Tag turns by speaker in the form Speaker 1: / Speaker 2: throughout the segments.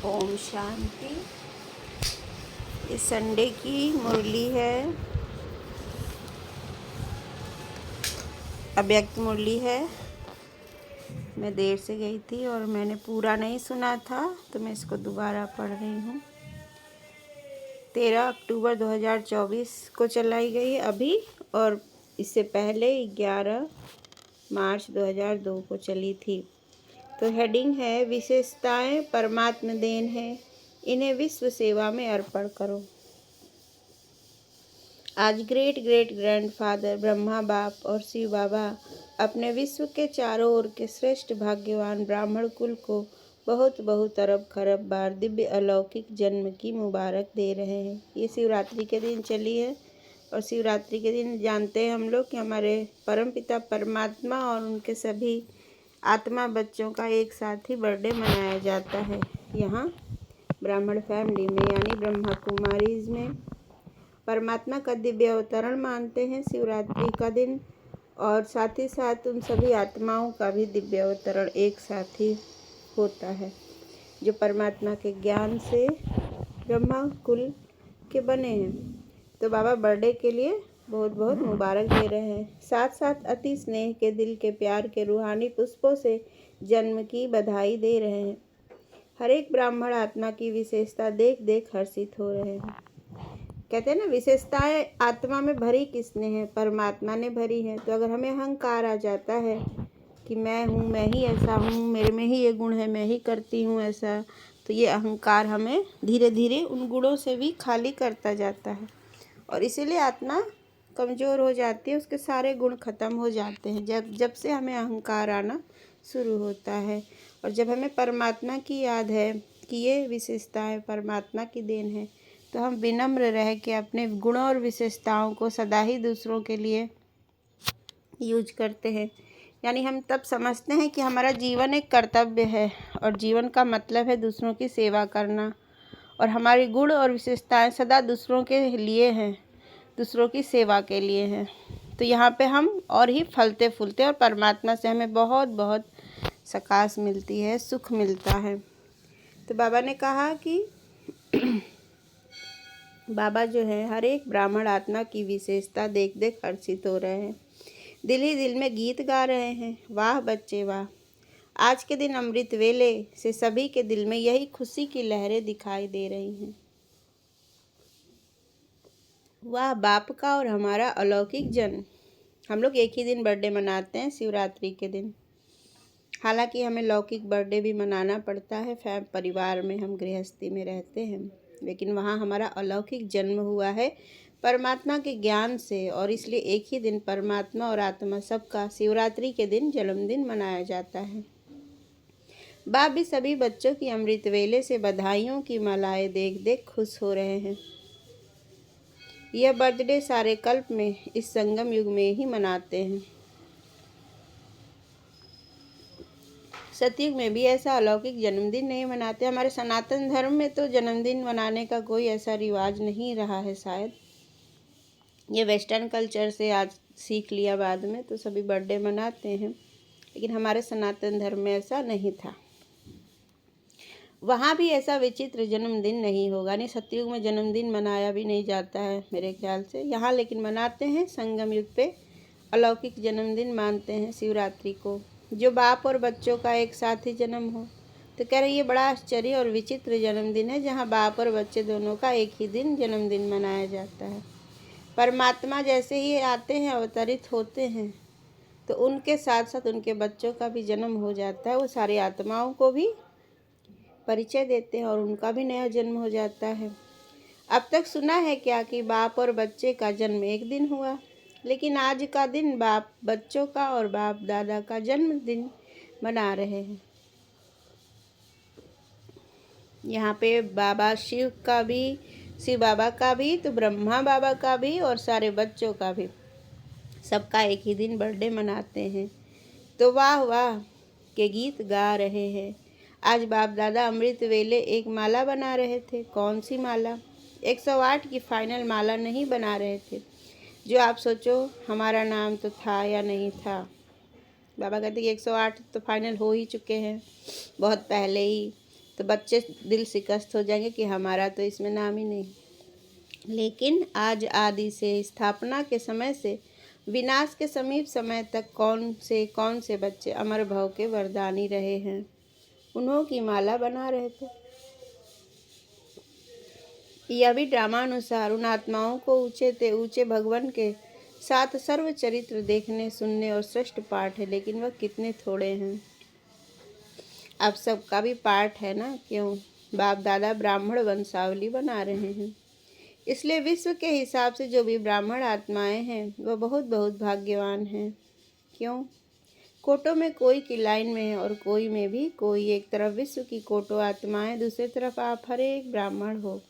Speaker 1: ओम शांति। ये संडे की मुरली है, अव्यक्त मुरली है। मैं देर से गई थी और मैंने पूरा नहीं सुना था, तो मैं इसको दोबारा पढ़ रही हूँ। 13 अक्टूबर 2024 को चलाई गई अभी, और इससे पहले 11 मार्च 2002 को चली थी। तो हेडिंग है, विशेषताएं परमात्म देन है, इन्हें विश्व सेवा में अर्पण करो। आज ग्रेट ग्रेट ग्रैंडफादर ब्रह्मा बाप और शिव बाबा अपने विश्व के चारों ओर के श्रेष्ठ भाग्यवान ब्राह्मण कुल को बहुत बहुत अरब खरब बार दिव्य अलौकिक जन्म की मुबारक दे रहे हैं। ये शिवरात्रि के दिन चली है, और शिवरात्रि के दिन जानते हैं हम लोग कि हमारे परमपिता परमात्मा और उनके सभी आत्मा बच्चों का एक साथ ही बर्थडे मनाया जाता है। यहाँ ब्राह्मण फैमिली में यानी ब्रह्मा कुमारीज में परमात्मा का दिव्य अवतरण मानते हैं शिवरात्रि का दिन, और साथ ही साथ उन सभी आत्माओं का भी दिव्य अवतरण एक साथ ही होता है, जो परमात्मा के ज्ञान से ब्रह्मा कुल के बने हैं। तो बाबा बर्थडे के लिए बहुत बहुत मुबारक दे रहे हैं। साथ साथ अति स्नेह के दिल के प्यार के रूहानी पुष्पों से जन्म की बधाई दे रहे हैं। हर एक ब्राह्मण आत्मा की विशेषता देख देख हर्षित हो रहे हैं। कहते हैं ना, विशेषताएं आत्मा में भरी किसने है? परमात्मा ने भरी है। तो अगर हमें अहंकार आ जाता है कि मैं हूँ, मैं ही ऐसा हूँ, मेरे में ही ये गुण है, मैं ही करती हूँ ऐसा, तो ये अहंकार हमें धीरे धीरे उन गुणों से भी खाली करता जाता है, और इसीलिए आत्मा कमज़ोर हो जाती है, उसके सारे गुण खत्म हो जाते हैं जब से हमें अहंकार आना शुरू होता है। और जब हमें परमात्मा की याद है कि ये विशेषताएं परमात्मा की देन है, तो हम विनम्र रह के अपने गुणों और विशेषताओं को सदा ही दूसरों के लिए यूज करते हैं। यानी हम तब समझते हैं कि हमारा जीवन एक कर्तव्य है, और जीवन का मतलब है दूसरों की सेवा करना, और हमारे गुण और विशेषताएं सदा दूसरों के लिए हैं, दूसरों की सेवा के लिए हैं। तो यहाँ पे हम और ही फलते फूलते, और परमात्मा से हमें बहुत बहुत सकाश मिलती है, सुख मिलता है। तो बाबा ने कहा कि बाबा जो है हर एक ब्राह्मण आत्मा की विशेषता देख देख हर्षित हो रहे हैं, दिल ही दिल में गीत गा रहे हैं। वाह बच्चे वाह, आज के दिन अमृत वेले से सभी के दिल में यही खुशी की लहरें दिखाई दे रही हैं। वाह बाप का और हमारा अलौकिक जन्म। हम लोग एक ही दिन बर्थडे मनाते हैं, शिवरात्रि के दिन। हालांकि हमें लौकिक बर्थडे भी मनाना पड़ता है, परिवार में हम गृहस्थी में रहते हैं, लेकिन वहाँ हमारा अलौकिक जन्म हुआ है परमात्मा के ज्ञान से, और इसलिए एक ही दिन परमात्मा और आत्मा सबका शिवरात्रि के दिन जन्मदिन मनाया जाता है। बाप भी सभी बच्चों की अमृत वेले से बधाइयों की मालाएं देख देख खुश हो रहे हैं। यह बर्थडे सारे कल्प में इस संगम युग में ही मनाते हैं। सतयुग में भी ऐसा अलौकिक जन्मदिन नहीं मनाते। हमारे सनातन धर्म में तो जन्मदिन मनाने का कोई ऐसा रिवाज नहीं रहा है। शायद ये वेस्टर्न कल्चर से आज सीख लिया बाद में, तो सभी बर्थडे मनाते हैं, लेकिन हमारे सनातन धर्म में ऐसा नहीं था। वहाँ भी ऐसा विचित्र जन्मदिन नहीं होगा, नहीं सतयुग में जन्मदिन मनाया भी नहीं जाता है मेरे ख्याल से। यहाँ लेकिन मनाते हैं, संगम युग पे अलौकिक जन्मदिन मानते हैं शिवरात्रि को, जो बाप और बच्चों का एक साथ ही जन्म हो। तो कह रहे ये बड़ा आश्चर्य और विचित्र जन्मदिन है, जहाँ बाप और बच्चे दोनों का एक ही दिन जन्मदिन मनाया जाता है। परमात्मा जैसे ही आते हैं, अवतरित होते हैं, तो उनके साथ साथ उनके बच्चों का भी जन्म हो जाता है। वो सारी आत्माओं को भी परिचय देते हैं, और उनका भी नया जन्म हो जाता है। अब तक सुना है क्या कि बाप और बच्चे का जन्म एक दिन हुआ, लेकिन आज का दिन बाप बच्चों का और बाप दादा का जन्मदिन मना रहे हैं। यहाँ पे बाबा शिव का भी, शिव बाबा का भी, तो ब्रह्मा बाबा का भी, और सारे बच्चों का भी, सबका एक ही दिन बर्थडे मनाते हैं। तो वाह वाह के गीत गा रहे हैं। आज बाप दादा अमृत वेले एक माला बना रहे थे। कौन सी माला? 108 की फाइनल माला नहीं बना रहे थे, जो आप सोचो हमारा नाम तो था या नहीं था। बाबा कहते कि 108 तो फाइनल हो ही चुके हैं बहुत पहले ही। तो बच्चे दिल शिकस्त हो जाएंगे कि हमारा तो इसमें नाम ही नहीं। लेकिन आज आदि से, स्थापना के समय से विनाश के समीप समय तक कौन से बच्चे अमर भव के वरदानी रहे हैं, उन्हों की माला बना रहे थे। यह भी ड्रामानुसार उन आत्माओं को ऊंचे भगवान के साथ सर्व चरित्र देखने, सुनने और श्रेष्ठ पाठ है, लेकिन वह कितने थोड़े हैं। अब सबका भी पाठ है ना, क्यों? बाप दादा ब्राह्मण वंशावली बना रहे हैं, इसलिए विश्व के हिसाब से जो भी ब्राह्मण आत्माएं हैं वह बहुत बहुत भाग्यवान हैं। क्यों? कोटों में कोई की लाइन में है और कोई में भी कोई। एक तरफ विश्व की कोटो आत्माएं, दूसरी तरफ आप हर एक ब्राह्मण हो।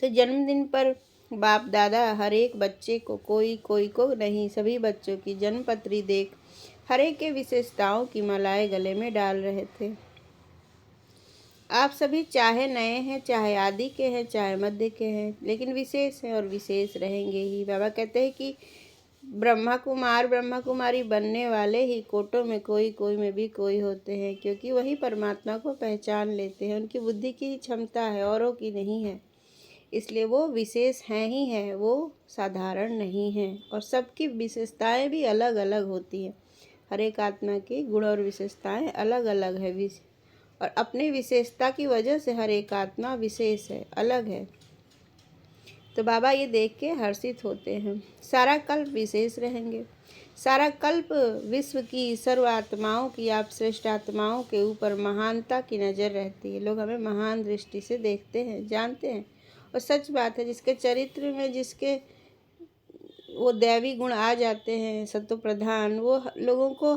Speaker 1: तो जन्मदिन पर बाप दादा हर एक बच्चे को, कोई को नहीं, सभी बच्चों की जन्मपत्री देख हर एक के विशेषताओं की मालाएं गले में डाल रहे थे। आप सभी चाहे नए हैं, चाहे आदि के हैं, चाहे मध्य के हैं, लेकिन विशेष हैं और विशेष रहेंगे ही। बाबा कहते हैं कि ब्रह्मा कुमार ब्रह्मा कुमारी बनने वाले ही कोटों में कोई में भी कोई होते हैं, क्योंकि वही परमात्मा को पहचान लेते हैं। उनकी बुद्धि की क्षमता है, औरों की नहीं है, इसलिए वो विशेष हैं ही हैं, वो साधारण नहीं हैं। और सबकी विशेषताएं भी अलग अलग होती हैं। हर एक आत्मा की गुण और विशेषताएं अलग अलग है, और अपनी विशेषता की वजह से हर एक आत्मा विशेष है, अलग है। तो बाबा ये देख के हर्षित होते हैं। सारा कल्प विशेष रहेंगे, सारा कल्प विश्व की सर्व आत्माओं की, आप श्रेष्ठ आत्माओं के ऊपर महानता की नज़र रहती है। लोग हमें महान दृष्टि से देखते हैं, जानते हैं। और सच बात है, जिसके चरित्र में जिसके वो दैवी गुण आ जाते हैं, सत्व प्रधान, वो लोगों को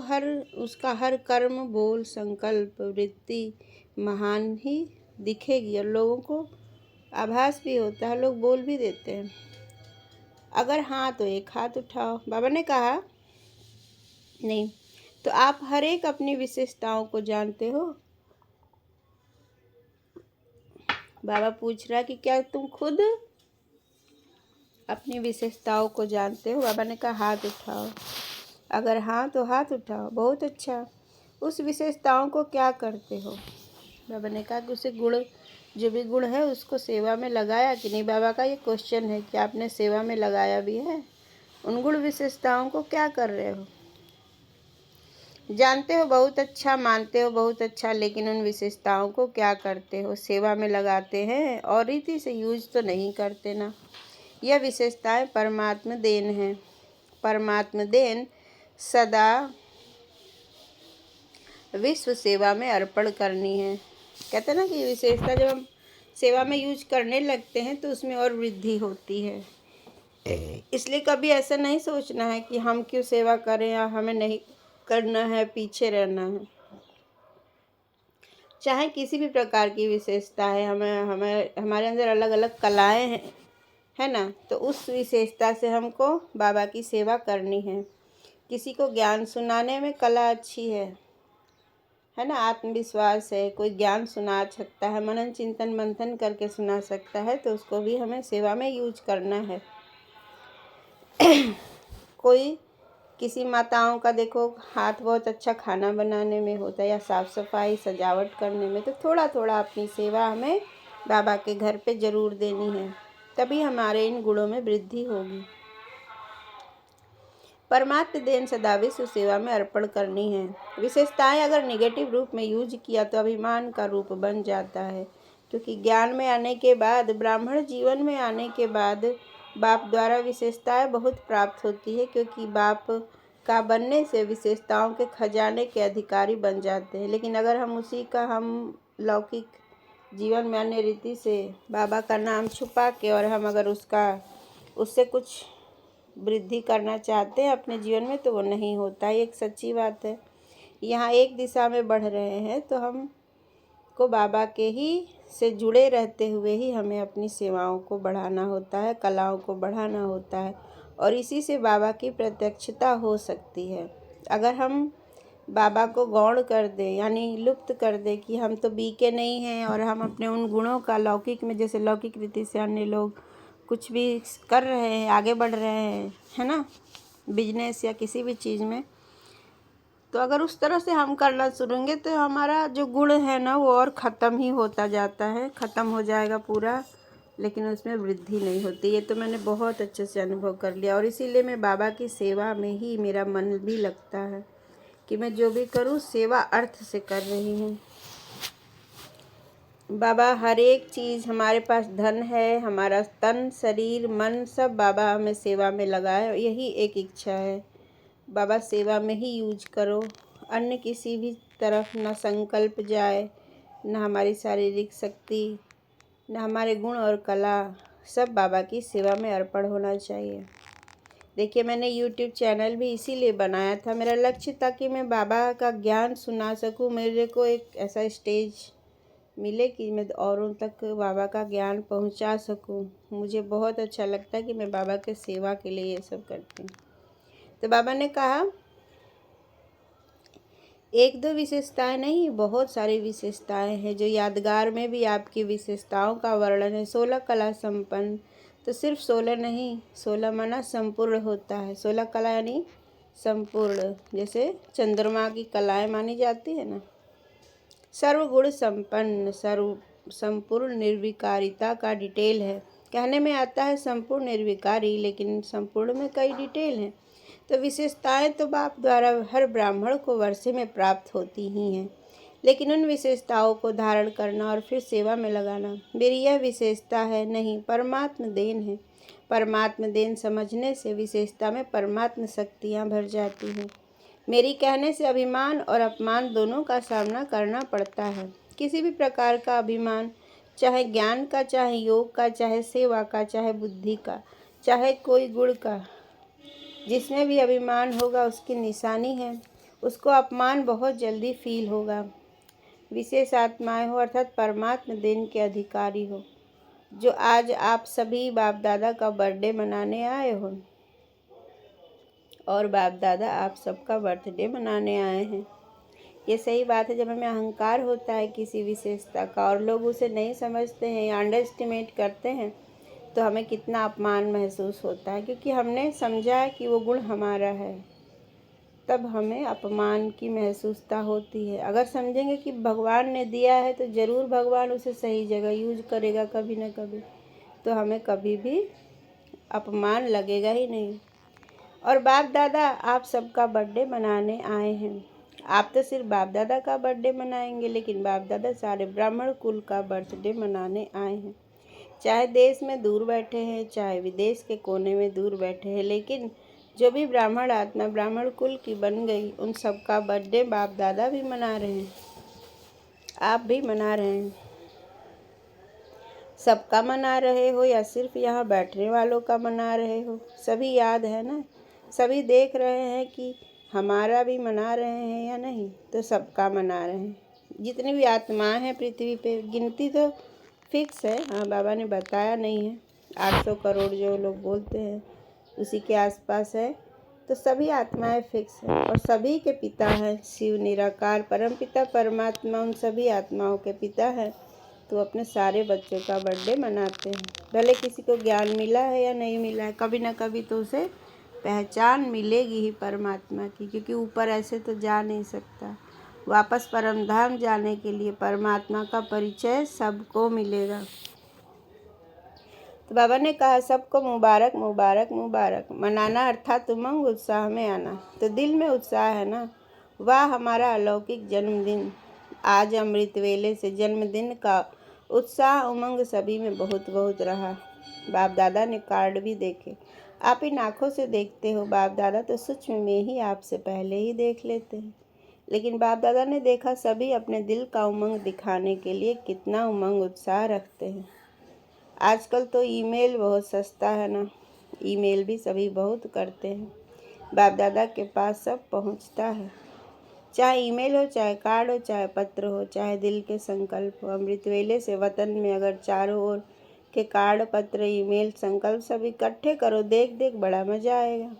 Speaker 1: उसका हर कर्म, बोल, संकल्प, वृत्ति महान ही दिखेगी। और लोगों को आभास भी होता है, लोग बोल भी देते हैं। अगर हाँ तो एक हाथ उठाओ। बाबा ने कहा नहीं तो आप हर एक अपनी विशेषताओं को जानते हो। बाबा पूछ रहा कि क्या तुम खुद अपनी विशेषताओं को जानते हो? बाबा ने कहा हाथ उठाओ। अगर हाँ तो हाथ उठाओ। बहुत अच्छा। उस विशेषताओं को क्या करते हो? बाबा ने कहा कि उसे गुण, जो भी गुण है उसको सेवा में लगाया कि नहीं। बाबा का ये क्वेश्चन है कि आपने सेवा में लगाया भी है? उन गुण विशेषताओं को क्या कर रहे हो? जानते हो बहुत अच्छा, मानते हो बहुत अच्छा, लेकिन उन विशेषताओं को क्या करते हो? सेवा में लगाते हैं और रीति से यूज तो नहीं करते ना। यह विशेषताएं परमात्मा देन है। परमात्मा देन सदा विश्व सेवा में अर्पण करनी है। कहते हैं ना कि विशेषता जब हम सेवा में यूज करने लगते हैं तो उसमें और वृद्धि होती है। इसलिए कभी ऐसा नहीं सोचना है कि हम क्यों सेवा करें या हमें नहीं करना है, पीछे रहना है। चाहे किसी भी प्रकार की विशेषता है, हमारे अंदर अलग अलग कलाएं हैं, है ना, तो उस विशेषता से हमको बाबा की सेवा करनी है। किसी को ज्ञान सुनाने में कला अच्छी है ना, आत्मविश्वास है, कोई ज्ञान सुना सकता है, मनन चिंतन मंथन करके सुना सकता है, तो उसको भी हमें सेवा में यूज करना है। कोई किसी माताओं का देखो हाथ बहुत अच्छा खाना बनाने में होता है, या साफ सफाई सजावट करने में, तो थोड़ा थोड़ा अपनी सेवा हमें बाबा के घर पे ज़रूर देनी है, तभी हमारे इन गुणों में वृद्धि होगी। परमात्म देन सदा विश्व सेवा में अर्पण करनी है। विशेषताएं अगर निगेटिव रूप में यूज किया तो अभिमान का रूप बन जाता है, क्योंकि ज्ञान में आने के बाद, ब्राह्मण जीवन में आने के बाद बाप द्वारा विशेषताएं बहुत प्राप्त होती है, क्योंकि बाप का बनने से विशेषताओं के खजाने के अधिकारी बन जाते हैं। लेकिन अगर हम लौकिक जीवन में अन्य रीति से बाबा का नाम छुपा के और हम अगर उससे कुछ वृद्धि करना चाहते हैं अपने जीवन में, तो वो नहीं होता है। एक सच्ची बात है। यहाँ एक दिशा में बढ़ रहे हैं तो हम को बाबा के ही से जुड़े रहते हुए ही हमें अपनी सेवाओं को बढ़ाना होता है, कलाओं को बढ़ाना होता है, और इसी से बाबा की प्रत्यक्षता हो सकती है। अगर हम बाबा को गौण कर दें, यानी लुप्त कर दें कि हम तो बीके नहीं हैं और हम अपने उन गुणों का लौकिक में, जैसे लौकिक रीति से अन्य लोग कुछ भी कर रहे हैं, आगे बढ़ रहे हैं, है ना, बिजनेस या किसी भी चीज़ में, तो अगर उस तरह से हम करना शुरूंगे तो हमारा जो गुण है ना वो और ख़त्म ही होता जाता है, ख़त्म हो जाएगा पूरा, लेकिन उसमें वृद्धि नहीं होती। ये तो मैंने बहुत अच्छे से अनुभव कर लिया और इसीलिए मैं बाबा की सेवा में ही मेरा मन भी लगता है कि मैं जो भी करूं सेवा अर्थ से कर रही हूं। बाबा हर एक चीज़, हमारे पास धन है, हमारा तन शरीर मन सब बाबा हमें सेवा में लगाए, यही एक इच्छा है। बाबा सेवा में ही यूज करो, अन्य किसी भी तरफ न संकल्प जाए, न हमारी शारीरिक शक्ति, न हमारे गुण और कला, सब बाबा की सेवा में अर्पण होना चाहिए। देखिए मैंने YouTube चैनल भी इसीलिए बनाया था, मेरा लक्ष्य था कि मैं बाबा का ज्ञान सुना सकूं, मेरे को एक ऐसा स्टेज मिले कि मैं औरों तक बाबा का ज्ञान पहुंचा सकूं। मुझे बहुत अच्छा लगता है कि मैं बाबा के सेवा के लिए ये सब करती हूँ। तो बाबा ने कहा एक दो विशेषताएं नहीं, बहुत सारी विशेषताएं हैं जो यादगार में भी आपकी विशेषताओं का वर्णन है। 16 कला संपन्न, तो सिर्फ 16 नहीं, 16 माना संपूर्ण होता है। 16 कला यानी संपूर्ण, जैसे चंद्रमा की कलाएं मानी जाती है ना। सर्वगुण संपन्न, सर्व संपूर्ण निर्विकारिता का डिटेल है। कहने में आता है संपूर्ण निर्विकारी, लेकिन संपूर्ण में कई डिटेल हैं। तो विशेषताएं तो बाप द्वारा हर ब्राह्मण को वर्षे में प्राप्त होती ही हैं, लेकिन उन विशेषताओं को धारण करना और फिर सेवा में लगाना मेरी यह विशेषता है नहीं, परमात्म देन है। परमात्म देन समझने से विशेषता में परमात्म शक्तियाँ भर जाती हैं। मेरी कहने से अभिमान और अपमान दोनों का सामना करना पड़ता है। किसी भी प्रकार का अभिमान, चाहे ज्ञान का, चाहे योग का, चाहे सेवा का, चाहे बुद्धि का, चाहे कोई गुण का, जिसमें भी अभिमान होगा उसकी निशानी है, उसको अपमान बहुत जल्दी फील होगा। विशेष आत्माएं हो अर्थात परमात्म देन के अधिकारी हो, जो आज आप सभी बाप दादा का बर्थडे मनाने आए हो, और बाप दादा आप सबका बर्थडे मनाने आए हैं। ये सही बात है। जब हमें अहंकार होता है किसी विशेषता का और लोग उसे नहीं समझते हैं या अंडर एस्टिमेट करते हैं, तो हमें कितना अपमान महसूस होता है, क्योंकि हमने समझा है कि वो गुण हमारा है, तब हमें अपमान की महसूसता होती है। अगर समझेंगे कि भगवान ने दिया है तो ज़रूर भगवान उसे सही जगह यूज करेगा कभी ना कभी, तो हमें कभी भी अपमान लगेगा ही नहीं। और बाप दादा आप सबका बर्थडे मनाने आए हैं। आप तो सिर्फ बाप दादा का बर्थडे मनाएंगे, लेकिन बाप दादा सारे ब्राह्मण कुल का बर्थडे मनाने आए हैं। चाहे देश में दूर बैठे हैं, चाहे विदेश के कोने में दूर बैठे हैं, लेकिन जो भी ब्राह्मण आत्मा ब्राह्मण कुल की बन गई, उन सबका बर्थडे बाप दादा भी मना रहे हैं, आप भी मना रहे हैं। सबका मना रहे हो या सिर्फ यहाँ बैठने वालों का मना रहे हो, सभी याद है ना, सभी देख रहे हैं कि हमारा भी मना रहे हैं या नहीं, तो सबका मना रहे हैं। जितनी भी आत्माएं हैं पृथ्वी पे, गिनती तो फिक्स है, हाँ बाबा ने बताया नहीं है, 800 करोड़ जो लोग बोलते हैं उसी के आसपास है। तो सभी आत्माएं फिक्स है और सभी के पिता हैं शिव निराकार परमपिता परमात्मा, उन सभी आत्माओं के पिता है। तो अपने सारे बच्चों का बर्थडे मनाते हैं। भले किसी को ज्ञान मिला है या नहीं मिला है, कभी ना कभी तो उसे पहचान मिलेगी ही परमात्मा की, क्योंकि ऊपर ऐसे तो जा नहीं सकता। वापस परम धाम जाने के लिए परमात्मा का परिचय सबको मिलेगा। तो बाबा ने कहा सबको मुबारक मुबारक मुबारक। मनाना अर्थात उमंग उत्साह में आना, तो दिल में उत्साह है ना, वाह हमारा अलौकिक जन्मदिन। आज अमृत वेले से जन्मदिन का उत्साह उमंग सभी में बहुत बहुत रहा। बाप दादा ने कार्ड भी देखे, आप इन आँखों से देखते हो, बाप दादा तो सूक्ष्म में ही आपसे पहले ही देख लेते हैं। लेकिन बाप दादा ने देखा सभी अपने दिल का उमंग दिखाने के लिए कितना उमंग उत्साह रखते हैं। आजकल तो ईमेल बहुत सस्ता है ना, ईमेल भी सभी बहुत करते हैं। बाप दादा के पास सब पहुंचता है, चाहे ईमेल हो, चाहे कार्ड हो, चाहे पत्र हो, चाहे दिल के संकल्प हो। अमृत वेले से वतन में अगर चारों ओर के कार्ड पत्र ईमेल संकल्प सब इकट्ठे करो, देख देख बड़ा मज़ा आएगा।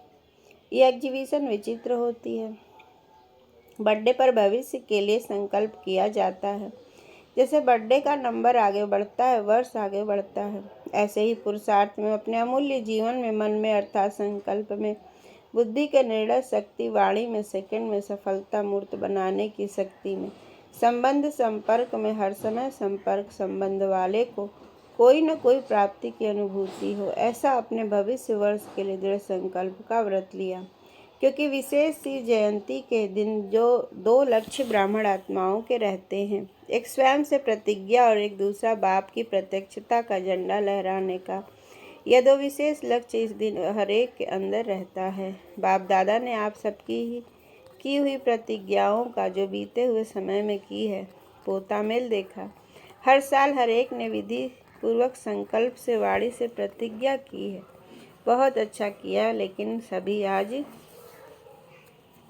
Speaker 1: ये एग्जीबिशन विचित्र होती है। बर्थडे पर भविष्य के लिए संकल्प किया जाता है। जैसे बर्थडे का नंबर आगे बढ़ता है, वर्ष आगे बढ़ता है, ऐसे ही पुरुषार्थ में अपने अमूल्य जीवन में मन में अर्थात संकल्प में बुद्धि के निर्णय शक्ति, वाणी में सेकंड में सफलता मूर्त बनाने की शक्ति में, संबंध संपर्क में हर समय संपर्क संबंध वाले को कोई न कोई प्राप्ति की अनुभूति हो, ऐसा अपने भविष्य वर्ष के लिए दृढ़ संकल्प का व्रत लिया। क्योंकि विशेष सी जयंती के दिन जो दो लक्ष्य ब्राह्मण आत्माओं के रहते हैं, एक स्वयं से प्रतिज्ञा और एक दूसरा बाप की प्रत्यक्षता का झंडा लहराने का, यह दो विशेष लक्ष्य इस दिन हर एक के अंदर रहता है। बाप दादा ने आप सबकी ही की हुई प्रतिज्ञाओं का जो बीते हुए समय में की है पोता मेल देखा। हर साल हर एक ने विधि पूर्वक संकल्प से वाणी से प्रतिज्ञा की है, बहुत अच्छा किया। लेकिन सभी आज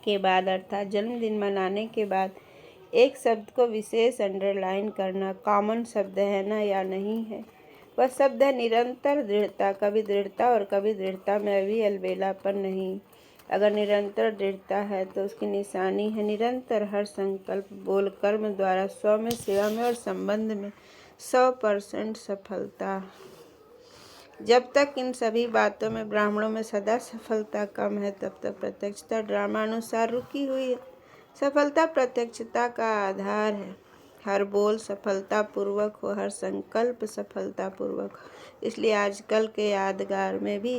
Speaker 1: के बाद अर्थात जन्मदिन मनाने के बाद एक शब्द को विशेष अंडरलाइन करना कॉमन शब्द है ना या नहीं है। वह शब्द है निरंतर दृढ़ता। कभी दृढ़ता और कभी दृढ़ता में भी अलबेलापन नहीं। अगर निरंतर दृढ़ता है तो उसकी निशानी है निरंतर हर संकल्प बोल कर्म द्वारा स्व में, सेवा में और संबंध में 100% सफलता। जब तक इन सभी बातों में ब्राह्मणों में सदा सफलता कम है, तब तक प्रत्यक्षता ड्रामा अनुसार रुकी हुई है। सफलता प्रत्यक्षता का आधार है। हर बोल सफलता पूर्वक हो, हर संकल्प सफलता पूर्वक हो। इसलिए आजकल के यादगार में भी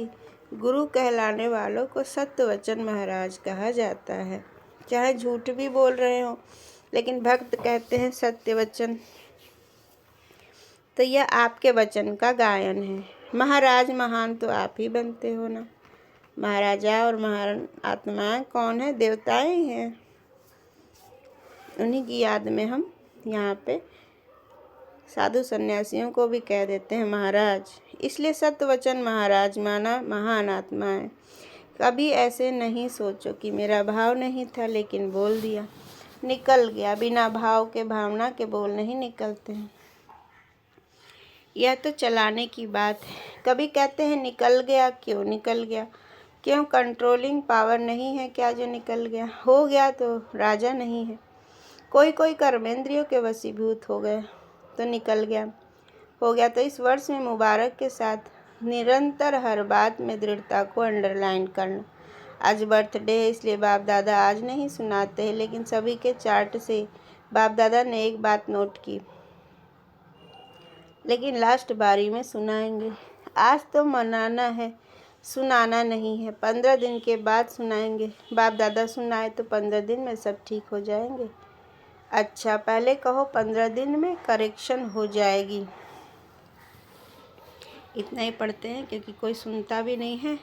Speaker 1: गुरु कहलाने वालों को सत्यवचन महाराज कहा जाता है। चाहे झूठ भी बोल रहे हो, लेकिन भक्त कहते हैं सत्यवचन, तो यह आपके वचन का गायन है। महाराज महान तो आप ही बनते हो ना। महाराजा और महान आत्माएं कौन है? देवताएं ही हैं। उन्हीं की याद में हम यहाँ पे साधु सन्यासियों को भी कह देते हैं महाराज। इसलिए सत्यवचन महाराज माना महान आत्माएं। कभी ऐसे नहीं सोचो कि मेरा भाव नहीं था लेकिन बोल दिया, निकल गया। बिना भाव के भावना के बोल नहीं निकलते हैं। यह तो चलाने की बात है। कभी कहते हैं निकल गया, क्यों निकल गया? क्यों कंट्रोलिंग पावर नहीं है क्या जो निकल गया? हो गया तो राजा नहीं है। कोई कोई कर्मेंद्रियों के वशीभूत हो गए तो निकल गया, हो गया। तो इस वर्ष में मुबारक के साथ निरंतर हर बात में दृढ़ता को अंडरलाइन करना। आज बर्थडे है इसलिए बाप दादा आज नहीं सुनाते हैं, लेकिन सभी के चार्ट से बाप दादा ने एक बात नोट की, लेकिन लास्ट बारी में सुनाएंगे। आज तो मनाना है, सुनाना नहीं है। 15 दिन के बाद सुनाएंगे। बाप दादा सुनाए तो 15 दिन में सब ठीक हो जाएंगे। अच्छा, पहले कहो 15 दिन में करेक्शन हो जाएगी। इतना ही पढ़ते हैं क्योंकि कोई सुनता भी नहीं है।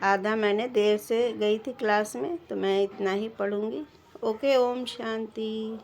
Speaker 1: आधा मैंने देर से गई थी क्लास में, तो मैं इतना ही पढ़ूंगी। ओके, ओम शांति।